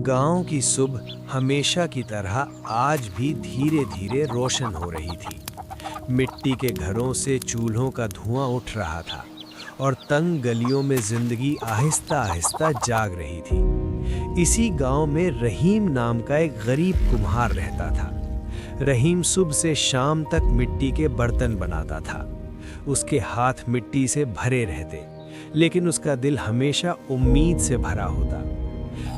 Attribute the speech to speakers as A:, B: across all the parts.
A: गांव की सुबह हमेशा की तरह आज भी धीरे धीरे रोशन हो रही थी। मिट्टी के घरों से चूल्हों का धुआं उठ रहा था और तंग गलियों में जिंदगी आहिस्ता आहिस्ता जाग रही थी। इसी गांव में रहीम नाम का एक गरीब कुम्हार रहता था। रहीम सुबह से शाम तक मिट्टी के बर्तन बनाता था। उसके हाथ मिट्टी से भरे रहते, लेकिन उसका दिल हमेशा उम्मीद से भरा होता।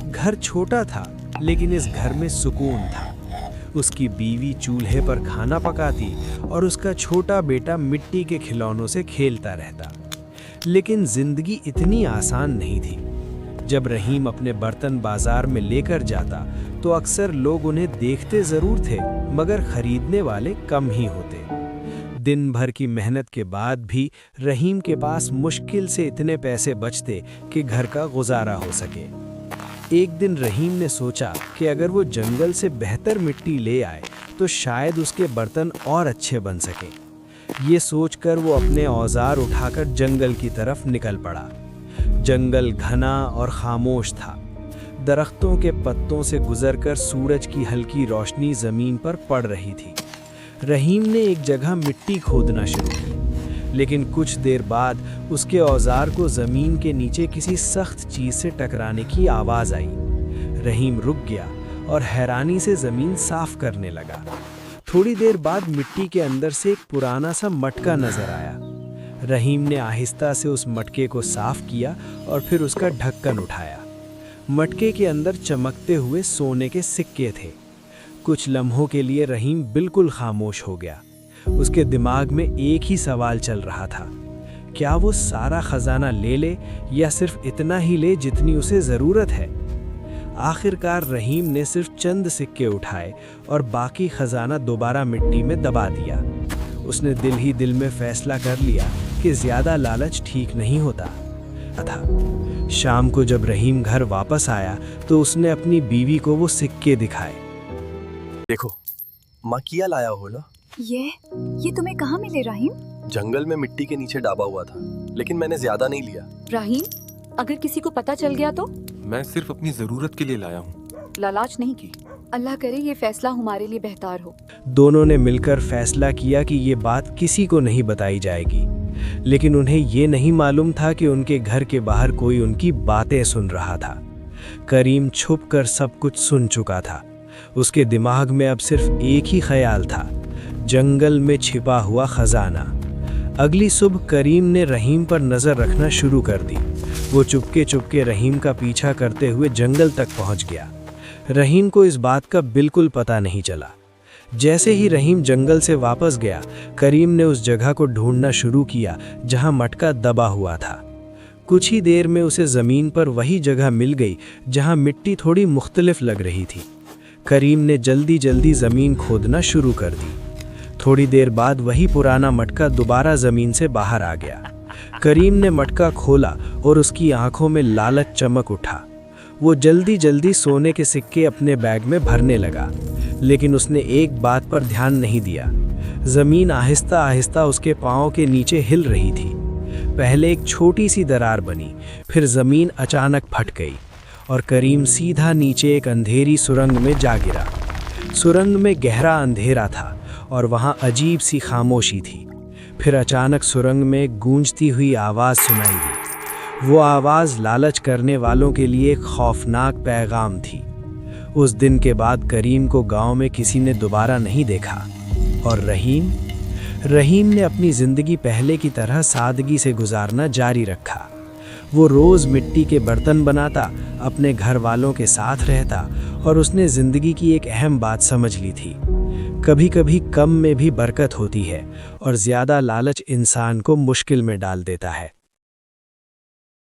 A: घर छोटा था, लेकिन इस घर में सुकून था। उसकी बीवी चूल्हे पर खाना पकाती और उसका छोटा बेटा मिट्टी के खिलौनों से खेलता रहता। लेकिन जिंदगी इतनी आसान नहीं थी। जब रहीम अपने बर्तन बाजार में लेकर जाता तो अक्सर लोग उन्हें देखते जरूर थे, मगर खरीदने वाले कम ही होते। दिन भर की मेहनत के बाद भी रहीम के पास मुश्किल से इतने पैसे बचते कि घर का गुजारा हो सके। एक दिन रहीम ने सोचा कि अगर वो जंगल से बेहतर मिट्टी ले आए तो शायद उसके बर्तन और अच्छे बन सके। ये सोचकर वो अपने औजार उठाकर जंगल की तरफ निकल पड़ा। जंगल घना और खामोश था। दरख्तों के पत्तों से गुजरकर सूरज की हल्की रोशनी जमीन पर पड़ रही थी। रहीम ने एक जगह मिट्टी खोदना शुरू की, लेकिन कुछ देर बाद उसके औजार को जमीन के नीचे किसी सख्त चीज से टकराने की आवाज आई। रहीम रुक गया और हैरानी से जमीन साफ करने लगा। थोड़ी देर बाद मिट्टी के अंदर से एक पुराना सा मटका नजर आया। रहीम ने आहिस्ता से उस मटके को साफ किया और फिर उसका ढक्कन उठाया। मटके के अंदर चमकते हुए सोने के सिक्के थे। कुछ लम्हों के लिए रहीम बिल्कुल खामोश हो गया। उसके दिमाग में एक ही सवाल चल रहा था, क्या वो सारा खजाना ले ले या सिर्फ इतना ही ले जितनी उसे ज़रूरत है। आखिरकार रहीम ने सिर्फ चंद सिक्के उठाए और बाकी खजाना दोबारा मिट्टी में दबा दिया। उसने दिल ही दिल में फैसला कर लिया कि ज़्यादा लालच ठीक नहीं होता था। शाम को जब रहीम घर वापस आया तो उसने अपनी बीवी को वो सिक्के दिखाए।
B: देखो, मकिया लाया हो ना।
C: ये तुम्हें कहाँ मिले राहीम?
B: जंगल में मिट्टी के नीचे डाबा हुआ था, लेकिन मैंने ज्यादा नहीं लिया।
C: राहीम, अगर किसी को पता चल गया तो?
D: मैं सिर्फ अपनी जरूरत के लिए लाया हूँ,
C: लालच नहीं की। अल्लाह करे ये फैसला हमारे लिए बेहतर हो।
A: दोनों ने मिलकर फैसला किया कि ये बात किसी को नहीं बताई जाएगी, लेकिन उन्हें ये नहीं मालूम था कि उनके घर के बाहर कोई उनकी बातें सुन रहा था। करीम छुपकर सब कुछ सुन चुका था। उसके दिमाग में अब सिर्फ एक ही ख्याल था, जंगल में छिपा हुआ खजाना। अगली सुबह करीम ने रहीम पर नज़र रखना शुरू कर दी। वो चुपके चुपके रहीम का पीछा करते हुए जंगल तक पहुंच गया। रहीम को इस बात का बिल्कुल पता नहीं चला। जैसे ही रहीम जंगल से वापस गया, करीम ने उस जगह को ढूंढना शुरू किया जहां मटका दबा हुआ था। कुछ ही देर में उसे ज़मीन पर वही जगह मिल गई जहां मिट्टी थोड़ी मुख्तलिफ लग रही थी। करीम ने जल्दी जल्दी ज़मीन खोदना शुरू कर दी। थोड़ी देर बाद वही पुराना मटका दोबारा ज़मीन से बाहर आ गया। करीम ने मटका खोला और उसकी आंखों में लालच चमक उठा। वो जल्दी जल्दी सोने के सिक्के अपने बैग में भरने लगा, लेकिन उसने एक बात पर ध्यान नहीं दिया। ज़मीन आहिस्ता आहिस्ता उसके पाँव के नीचे हिल रही थी। पहले एक छोटी सी दरार बनी, फिर ज़मीन अचानक फट गई और करीम सीधा नीचे एक अंधेरी सुरंग में जा गिरा। सुरंग में गहरा अंधेरा था और वहाँ अजीब सी खामोशी थी। फिर अचानक सुरंग में गूंजती हुई आवाज़ सुनाई दी। वो आवाज़ लालच करने वालों के लिए एक खौफनाक पैगाम थी। उस दिन के बाद करीम को गांव में किसी ने दोबारा नहीं देखा। और रहीम ने अपनी ज़िंदगी पहले की तरह सादगी से गुजारना जारी रखा। वो रोज़ मिट्टी के बर्तन बनाता, अपने घर वालों के साथ रहता और उसने ज़िंदगी की एक अहम बात समझ ली थी, कभी कभी कम में भी बरकत होती है और ज़्यादा लालच इंसान को मुश्किल में डाल देता है।